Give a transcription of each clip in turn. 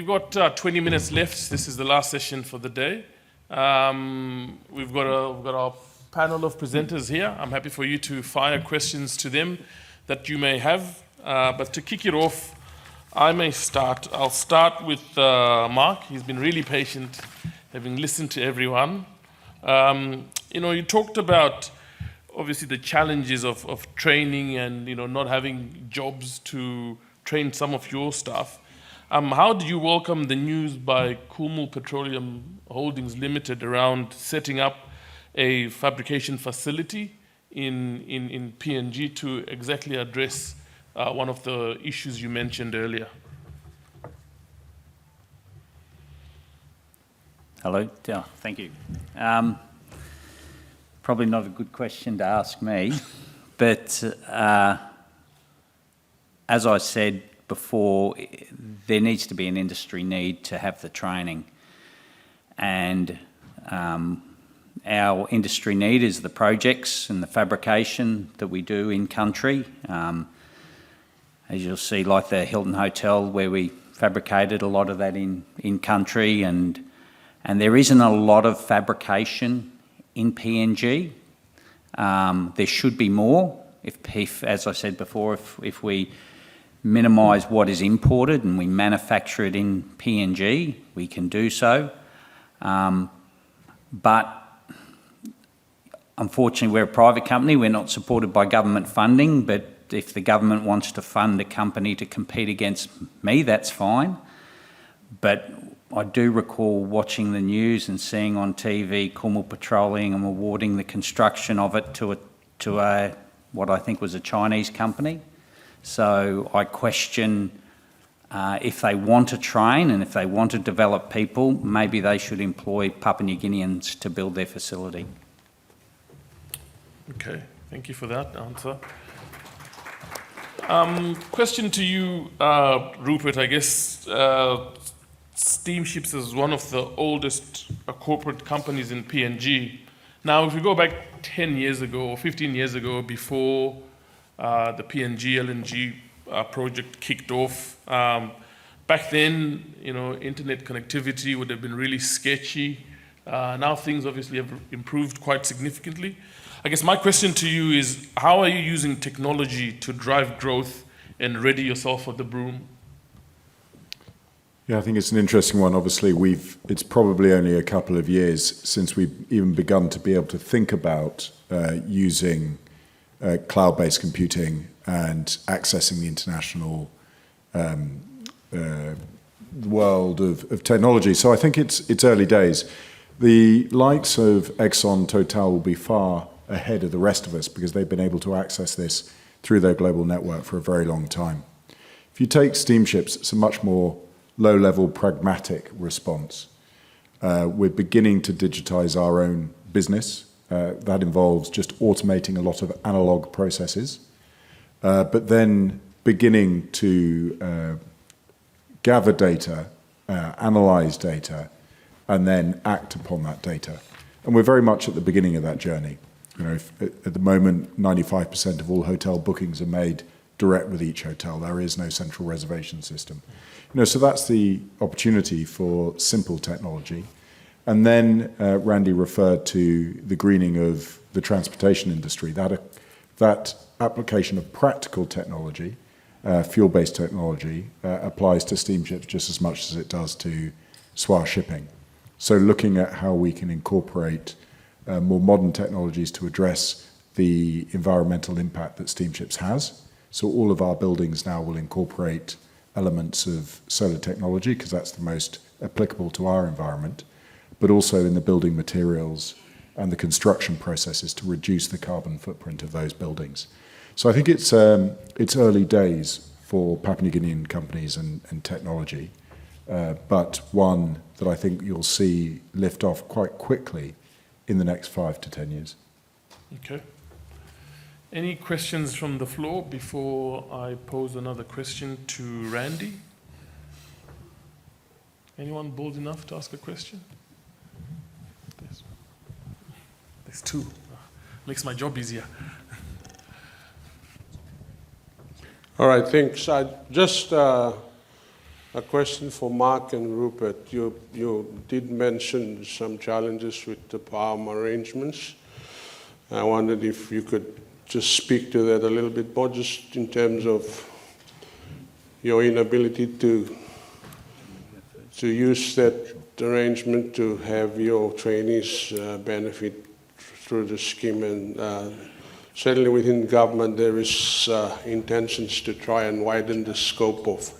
got 20 minutes left. This is the last session for the day. We've got our panel of presenters here. I'm happy for you to fire questions to them that you may have. But to kick it off, I'll start with Mark. He's been really patient, having listened to everyone. You talked about obviously the challenges of training and not having jobs to train some of your staff. How do you welcome the news by Kumar Petroleum Holdings Limited around setting up a fabrication facility in PNG to exactly address one of the issues you mentioned earlier? Hello, thank you. Probably not a good question to ask me, but as I said before, there needs to be an industry need to have the training, and our industry need is the projects and the fabrication that we do in country. As you'll see, like the Hilton Hotel, where we fabricated a lot of that in country, and there isn't a lot of fabrication in PNG. There should be more. If as I said before, if we minimise what is imported and we manufacture it in PNG, we can do so. But unfortunately, we're a private company. We're not supported by government funding, but if the government wants to fund a company to compete against me, that's fine. But I do recall watching the news and seeing on TV Kumar Petroleum and awarding the construction of it to a what I think was a Chinese company. So I question if they want to train and if they want to develop people, maybe they should employ Papua New Guineans to build their facility. Okay, thank you for that answer. Question to you, Rupert. I guess Steamships is one of the oldest corporate companies in PNG. Now, if we go back 10 years ago or 15 years ago, before the PNG LNG project kicked off, back then, internet connectivity would have been really sketchy. Now things obviously have improved quite significantly. I guess my question to you is, how are you using technology to drive growth and ready yourself for the boom? Yeah, I think it's an interesting one. Obviously, it's probably only a couple of years since we've even begun to be able to think about using cloud-based computing and accessing the international world of technology. So I think it's early days. The likes of Exxon, Total will be far ahead of the rest of us because they've been able to access this through their global network for a very long time. If you take Steamships, it's a much more low-level, pragmatic response. We're beginning to digitize our own business. That involves just automating a lot of analog processes, but then beginning to gather data, analyze data, and then act upon that data. And we're very much at the beginning of that journey. At the moment, 95% of all hotel bookings are made direct with each hotel. There is no central reservation system. So that's the opportunity for simple technology. And then Randy referred to the greening of the transportation industry. That application of practical technology, fuel-based technology, applies to steamships just as much as it does to Swire shipping. So looking at how we can incorporate more modern technologies to address the environmental impact that steamships has. So all of our buildings now will incorporate elements of solar technology because that's the most applicable to our environment, but also in the building materials and the construction processes to reduce the carbon footprint of those buildings. So I think it's early days for Papua New Guinean companies and technology, but one that I think you'll see lift off quite quickly in the next 5 to 10 years. Okay. Any questions from the floor before I pose another question to Randy? Anyone bold enough to ask a question? There's two. Makes my job easier. All right, thanks. I just A question for Mark and Rupert. You did mention some challenges with the palm arrangements. I wondered if you could just speak to that a little bit more, just in terms of your inability to use that arrangement to have your trainees benefit through the scheme. And certainly within government there is intentions to try and widen the scope of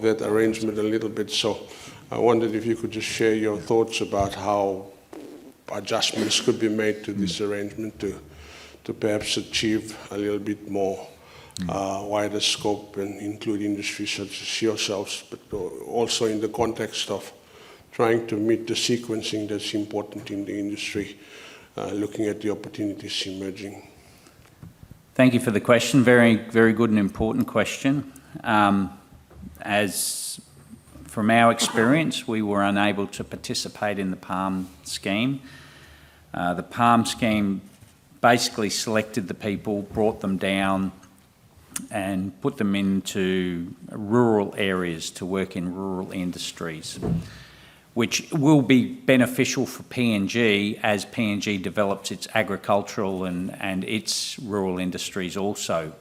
that arrangement a little bit. So I wondered if you could just share your thoughts about how adjustments could be made to this arrangement to perhaps achieve a little bit more wider scope and include industries such as yourselves, but also in the context of trying to meet the sequencing that's important in the industry, looking at the opportunities emerging. Thank you for the question. Very, very good and important question. As from our experience, we were unable to participate in the PALM scheme. The PALM scheme basically selected the people, brought them down and put them into rural areas to work in rural industries, which will be beneficial for PNG as PNG develops its agricultural and its rural industries also.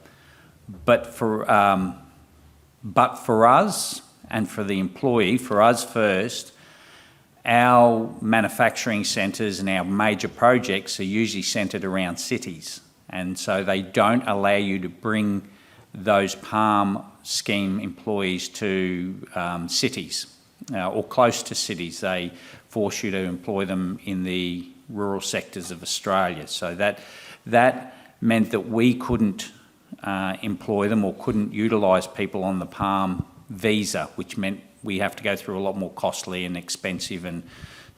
But for us and for the employee, for us first, our manufacturing centres and our major projects are usually centred around cities. And so they don't allow you to bring those PALM scheme employees to cities or close to cities. They force you to employ them in the rural sectors of Australia. So that meant that we couldn't employ them or couldn't utilise people on the PALM visa, which meant we have to go through a lot more costly and expensive and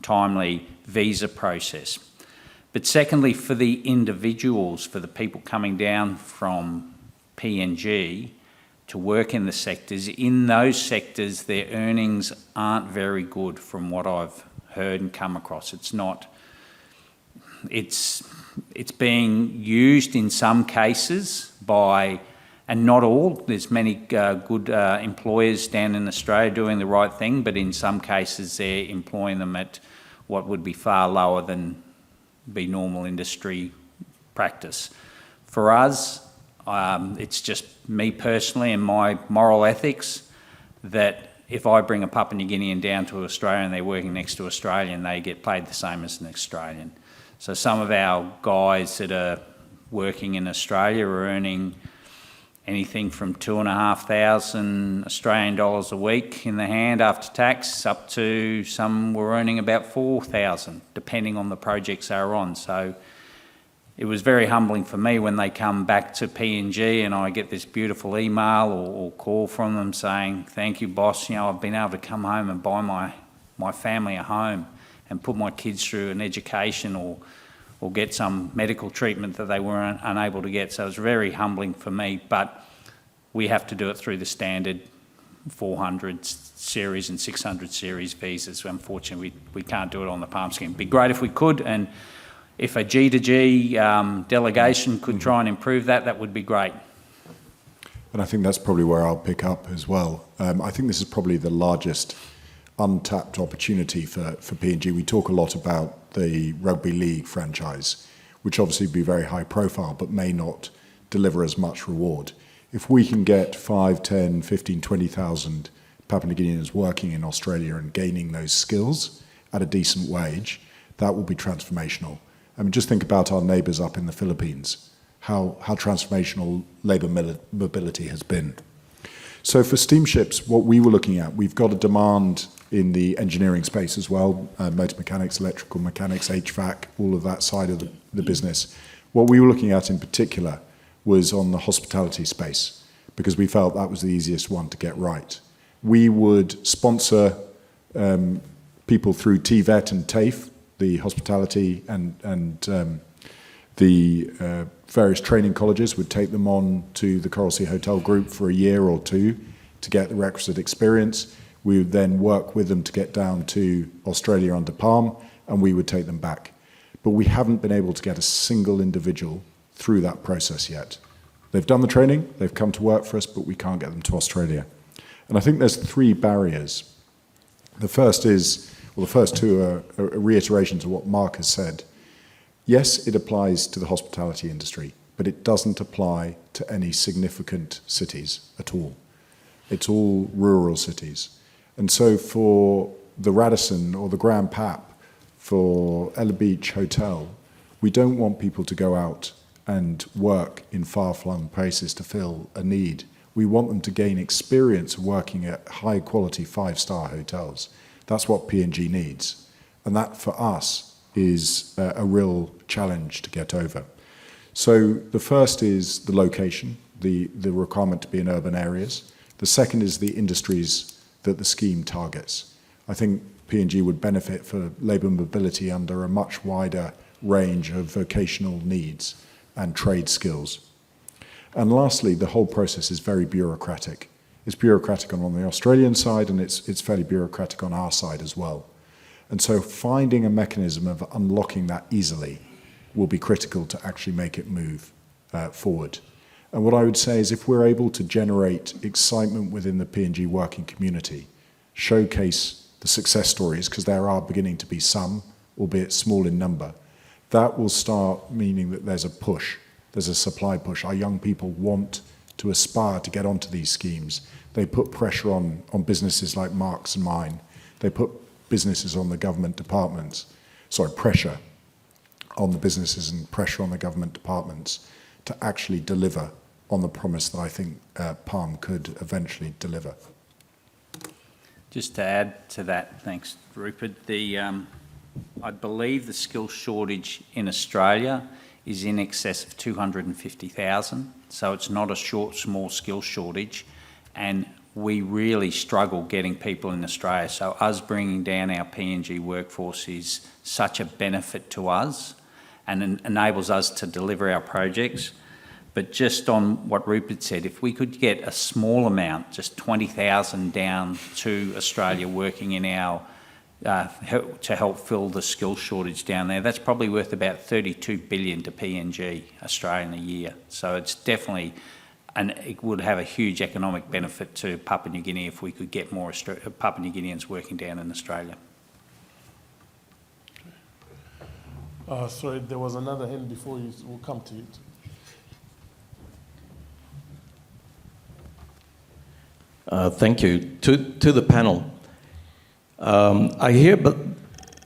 timely visa process. But secondly, for the individuals, for the people coming down from PNG to work in the sectors, in those sectors their earnings aren't very good from what I've heard and come across. It's being used in some cases by, and not all, there's many good employers down in Australia doing the right thing, but in some cases they're employing them at what would be far lower than be normal industry practice. For us, it's just me personally and my moral ethics that if I bring a Papua New Guinean down to Australia and they're working next to Australian, they get paid the same as an Australian. So some of our guys that are working in Australia are earning anything from 2,500 Australian dollars a week in the hand after tax, up to some were earning about 4,000, depending on the projects they were on. So it was very humbling for me when they come back to PNG and I get this beautiful email or call from them saying, "Thank you, boss, I've been able to come home and buy my family a home and put my kids through an education or get some medical treatment that they weren't unable to get." So it was very humbling for me, but we have to do it through the standard 400 series and 600 series visas. Unfortunately, we can't do it on the PALM scheme. It'd be great if we could, and if a G2G delegation could try and improve that, that would be great. And I think that's probably where I'll pick up as well. I think this is probably the largest untapped opportunity for PNG. We talk a lot about the rugby league franchise, which obviously would be very high profile, but may not deliver as much reward. If we can get 5, 10, 15, 20,000 Papua New Guineans working in Australia and gaining those skills at a decent wage, that will be transformational. I mean, just think about our neighbours up in the Philippines, how transformational labour mobility has been. So for steamships, what we were looking at, we've got a demand in the engineering space as well, motor mechanics, electrical mechanics, HVAC, all of that side of the business. What we were looking at in particular was on the hospitality space, because we felt that was the easiest one to get right. We would sponsor people through TVET and TAFE, the hospitality and the various training colleges would take them on to the Coral Sea Hotel Group for a year or two to get the requisite experience. We would then work with them to get down to Australia under PALM, and we would take them back. But we haven't been able to get a single individual through that process yet. They've done the training, they've come to work for us, but we can't get them to Australia. And I think there's three barriers. The first is, well, the first two are reiterations of what Mark has said. Yes, it applies to the hospitality industry, but it doesn't apply to any significant cities at all. It's all rural cities. And so for the Radisson or the Grand Pap, for Ella Beach Hotel, we don't want people to go out and work in far-flung places to fill a need. We want them to gain experience of working at high-quality five-star hotels. That's what PNG needs. And that, for us, is a real challenge to get over. So the first is the location, the requirement to be in urban areas. The second is the industries that the scheme targets. I think PNG would benefit for labour mobility under a much wider range of vocational needs and trade skills. And lastly, the whole process is very bureaucratic. It's bureaucratic on the Australian side, and it's fairly bureaucratic on our side as well. And so finding a mechanism of unlocking that easily will be critical to actually make it move forward. And what I would say is if we're able to generate excitement within the PNG working community, showcase the success stories, because there are beginning to be some, albeit small in number, that will start meaning that there's a push, there's a supply push. Our young people want to aspire to get onto these schemes. They put pressure on businesses like Mark's and mine. They put businesses on the government departments, pressure on the businesses and pressure on the government departments to actually deliver on the promise that I think Palm could eventually deliver. Just to add to that, thanks, Rupert, I believe the skill shortage in Australia is in excess of 250,000, so it's not a small skill shortage, and we really struggle getting people in Australia. So us bringing down our PNG workforce is such a benefit to us and enables us to deliver our projects. But just on what Rupert said, if we could get a small amount, just 20,000 down to Australia working in our, to help fill the skill shortage down there, that's probably worth about 32 billion to PNG, Australian a year. So it's definitely, and it would have a huge economic benefit to Papua New Guinea if we could get more Papua New Guineans working down in Australia. Sorry, there was another hand before you. We'll come to it. Thank you. To the panel, I hear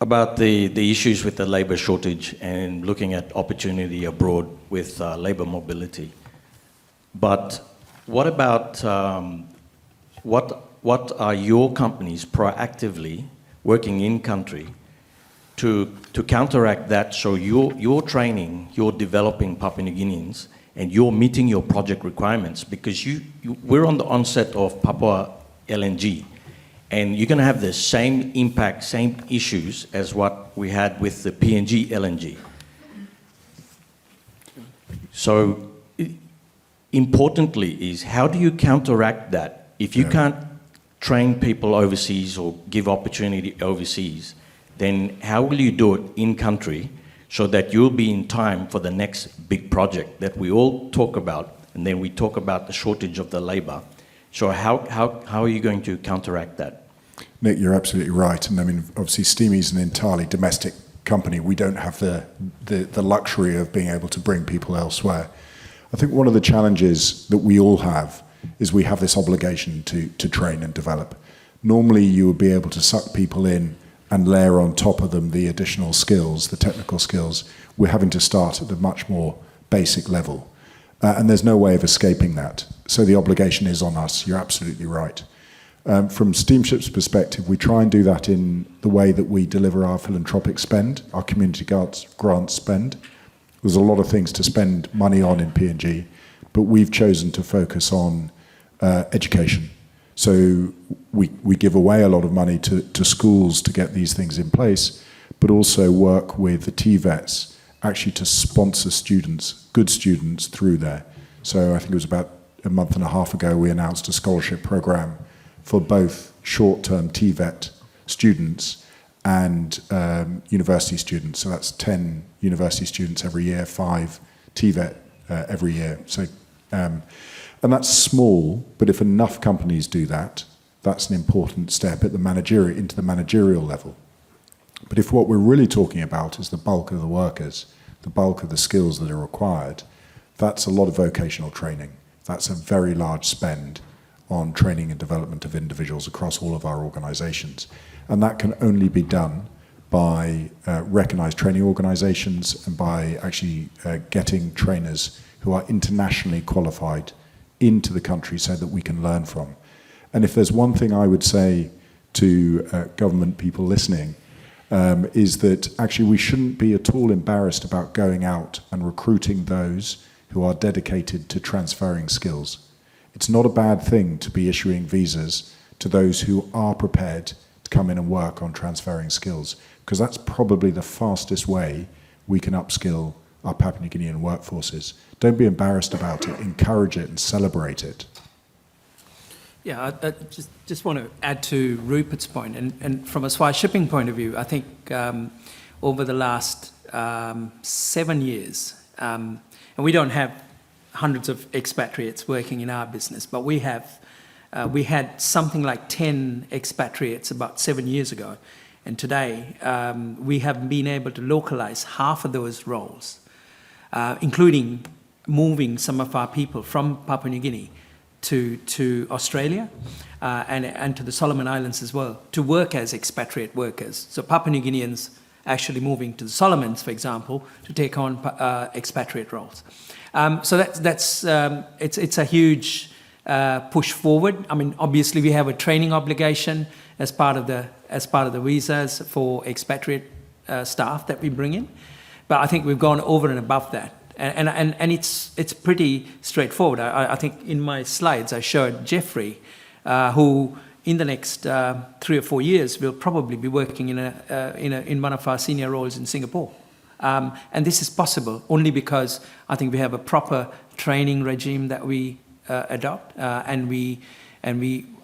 about the issues with the labour shortage and looking at opportunity abroad with labour mobility. But what about what are your companies proactively working in country to counteract that? So you're training, you're developing Papua New Guineans, and you're meeting your project requirements, because we're on the onset of Papua LNG, and you're going to have the same impact, same issues as what we had with the PNG LNG. So importantly is, how do you counteract that? If you can't train people overseas or give opportunity overseas, then how will you do it in country so that you'll be in time for the next big project that we all talk about, and then we talk about the shortage of the labour? So how are you going to counteract that? Nick, you're absolutely right. And I mean, obviously Steamy is an entirely domestic company. We don't have the luxury of being able to bring people elsewhere. I think one of the challenges that we all have is we have this obligation to train and develop. Normally you would be able to suck people in and layer on top of them the additional skills, the technical skills. We're having to start at a much more basic level. And there's no way of escaping that. So the obligation is on us. You're absolutely right. From Steamships' perspective, we try and do that in the way that we deliver our philanthropic spend, our community grant spend. There's a lot of things to spend money on in PNG, but we've chosen to focus on education. So we give away a lot of money to schools to get these things in place, but also work with the TVETs actually to sponsor students, good students, through there. So I think it was about a month and a half ago we announced a scholarship program for both short-term TVET students and university students. So that's 10 university students every year, 5 TVET every year. So, And that's small, but if enough companies do that, that's an important step at into the managerial level. But if what we're really talking about is the bulk of the workers, the bulk of the skills that are required, that's a lot of vocational training. That's a very large spend on training and development of individuals across all of our organisations. And that can only be done by recognised training organisations and by actually getting trainers who are internationally qualified into the country so that we can learn from. And if there's one thing I would say to government people listening, is that actually we shouldn't be at all embarrassed about going out and recruiting those who are dedicated to transferring skills. It's not a bad thing to be issuing visas to those who are prepared to come in and work on transferring skills, because that's probably the fastest way we can upskill our Papua New Guinean workforces. Don't be embarrassed about it, encourage it and celebrate it. Yeah, I just want to add to Rupert's point, and from a Swire shipping point of view, I think over the last 7 years, and we don't have hundreds of expatriates working in our business, but we had something like 10 expatriates about 7 years ago, and today we have been able to localize half of those roles, including moving some of our people from Papua New Guinea to Australia and to the Solomon Islands as well, to work as expatriate workers. So Papua New Guineans actually moving to the Solomons, for example, to take on expatriate roles. So it's a huge push forward. I mean, obviously we have a training obligation as part of the visas for expatriate staff that we bring in, but I think we've gone over and above that. And it's pretty straightforward. I think in my slides I showed Jeffrey, who in the next 3 or 4 years will probably be working in one of our senior roles in Singapore. And this is possible only because I think we have a proper training regime that we adopt,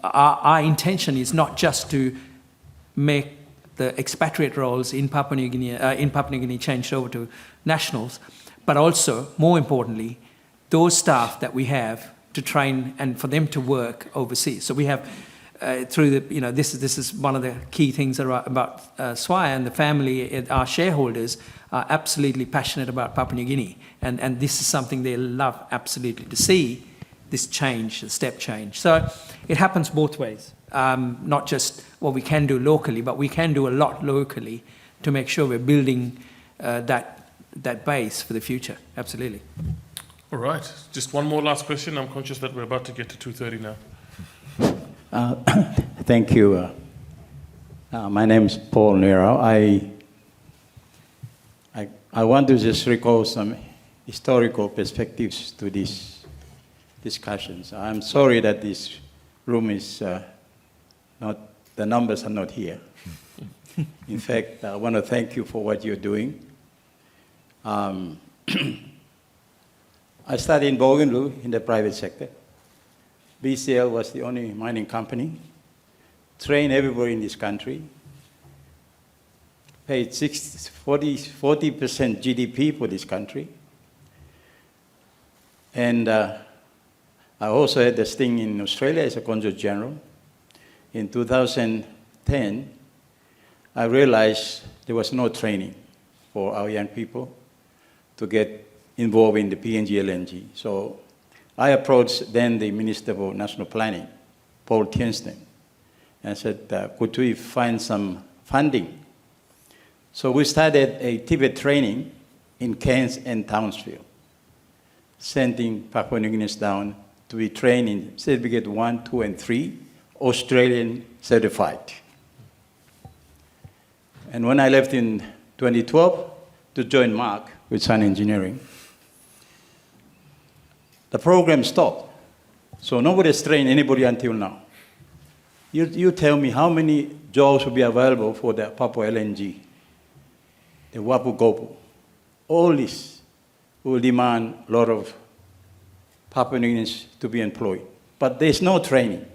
our intention is not just to make the expatriate roles in Papua New Guinea changed over to nationals, but also, more importantly, those staff that we have to train and for them to work overseas. So we have, this is one of the key things about Swire, and the family, our shareholders are absolutely passionate about Papua New Guinea. And this is something they love absolutely to see, this change, the step change. So it happens both ways, not just what we can do locally, but we can do a lot locally to make sure we're building that base for the future. Absolutely. All right. Just one more last question. I'm conscious that we're about to get to 2:30 now. Thank you. My name is Paul Nero. I want to just recall some historical perspectives to these discussions. I'm sorry that this room is the numbers are not here. In fact, I want to thank you for what you're doing. I started in Bougainville in the private sector. BCL was the only mining company. Trained everybody in this country. Paid 40% GDP for this country. And I also had the sting in Australia as a consul general. In 2010, I realized there was no training for our young people to get involved in the PNG LNG. So I approached then the Minister for National Planning, Paul Tienston, and said, could we find some funding? So we started a Tibet training in Cairns and Townsville, sending Papua New Guineans down to be trained in Certificate 1, 2, and 3, Australian certified. And when I left in 2012 to join Mark with Sun Engineering, the program stopped. So nobody has trained anybody until now. You tell me how many jobs will be available for the Papua LNG, the Wapu Gopu. All this will demand a lot of Papua New Guineans to be employed. But there's no training.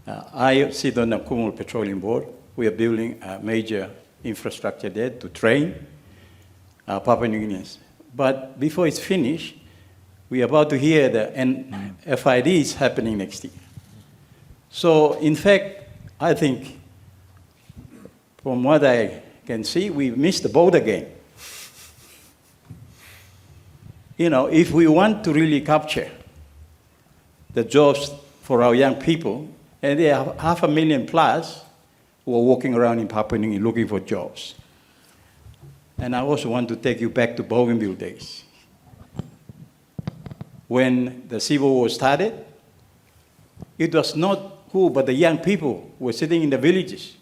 I sit on the Kumar Petroleum Board. We are building a major infrastructure there to train Papua New Guineans. But before it's finished, we're about to hear the FID is happening next year. So, in fact, I think, from what I can see, we missed the boat again. You know, if we want to really capture the jobs for our young people, and there are 500,000 plus who are walking around in Papua New Guinea looking for jobs. And I also want to take you back to Bougainville days. When the Civil War started, it was not who but the young people who were sitting in the villages.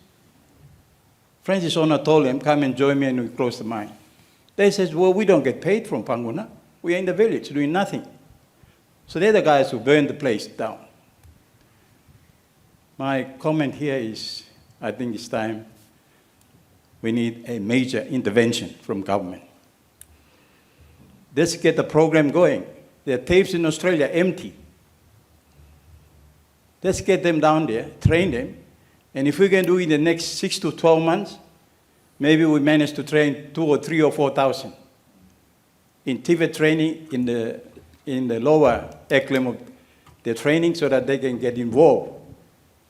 Francis Ona told them, come and join me and we close the mine. They said, well, we don't get paid from Panguna. We are in the village doing nothing. So they're the guys who burned the place down. My comment here is, I think it's time we need a major intervention from government. Let's get the program going. There are tapes in Australia empty. Let's get them down there, train them, and if we can do it in the next 6 to 12 months, maybe we manage to train 2 or 3 or 4,000 in TVET training in the lower echelon of their training so that they can get involved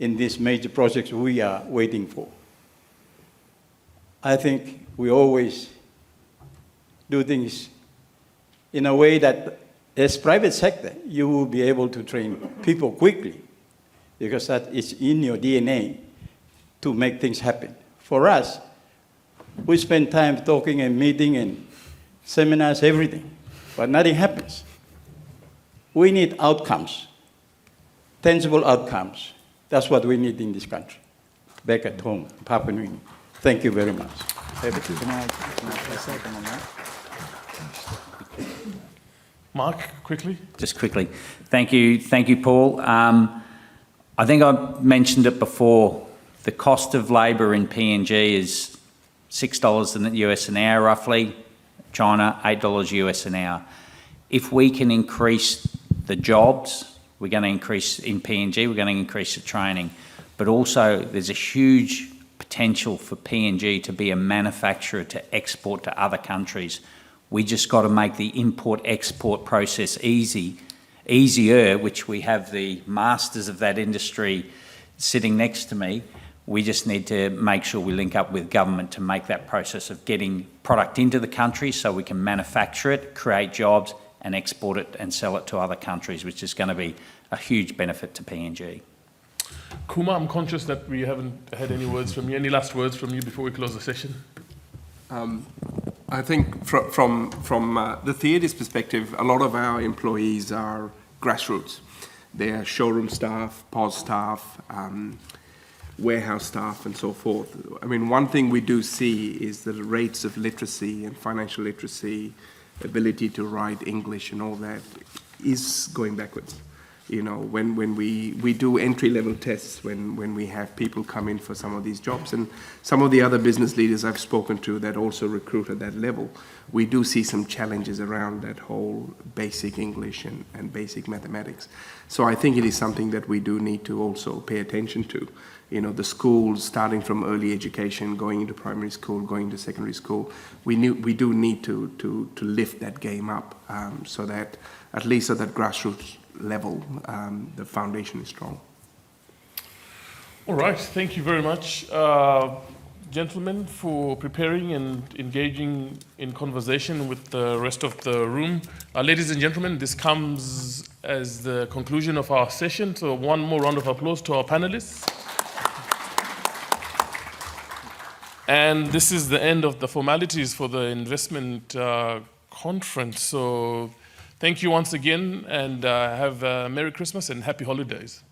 in these major projects we are waiting for. I think we always do things in a way that as private sector, you will be able to train people quickly because that is in your DNA to make things happen. For us, we spend time talking and meeting and seminars, everything, but nothing happens. We need outcomes, tangible outcomes. That's what we need in this country, back at home, Papua New Guinea. Thank you very much. Can I say something on that? Mark, quickly. Just quickly. Thank you, Paul. I think I mentioned it before. The cost of labour in PNG is $6 in the US an hour, roughly. China, $8 US an hour. If we can increase the jobs, we're going to increase in PNG, we're going to increase the training. But also, there's a huge potential for PNG to be a manufacturer to export to other countries. We just got to make the import-export process easier, which we have the masters of that industry sitting next to me. We just need to make sure we link up with government to make that process of getting product into the country so we can manufacture it, create jobs, and export it and sell it to other countries, which is going to be a huge benefit to PNG. Kumar, I'm conscious that we haven't had any words from you. Any last words from you before we close the session? I think from the Theodist perspective, a lot of our employees are grassroots. They're showroom staff, POS staff, warehouse staff, and so forth. I mean, one thing we do see is the rates of literacy and financial literacy, ability to write English and all that is going backwards. You know, when we do entry-level tests, when we have people come in for some of these jobs, and some of the other business leaders I've spoken to that also recruit at that level, we do see some challenges around that whole basic English and basic mathematics. So I think it is something that we do need to also pay attention to. You know, the schools, starting from early education, going into primary school, going to secondary school, we do need to lift that game up so that at least at that grassroots level, the foundation is strong. All right, thank you very much, gentlemen, for preparing and engaging in conversation with the rest of the room. Ladies and gentlemen, this comes as the conclusion of our session, so one more round of applause to our panelists. And this is the end of the formalities for the investment conference. So thank you once again, and have a Merry Christmas and Happy Holidays.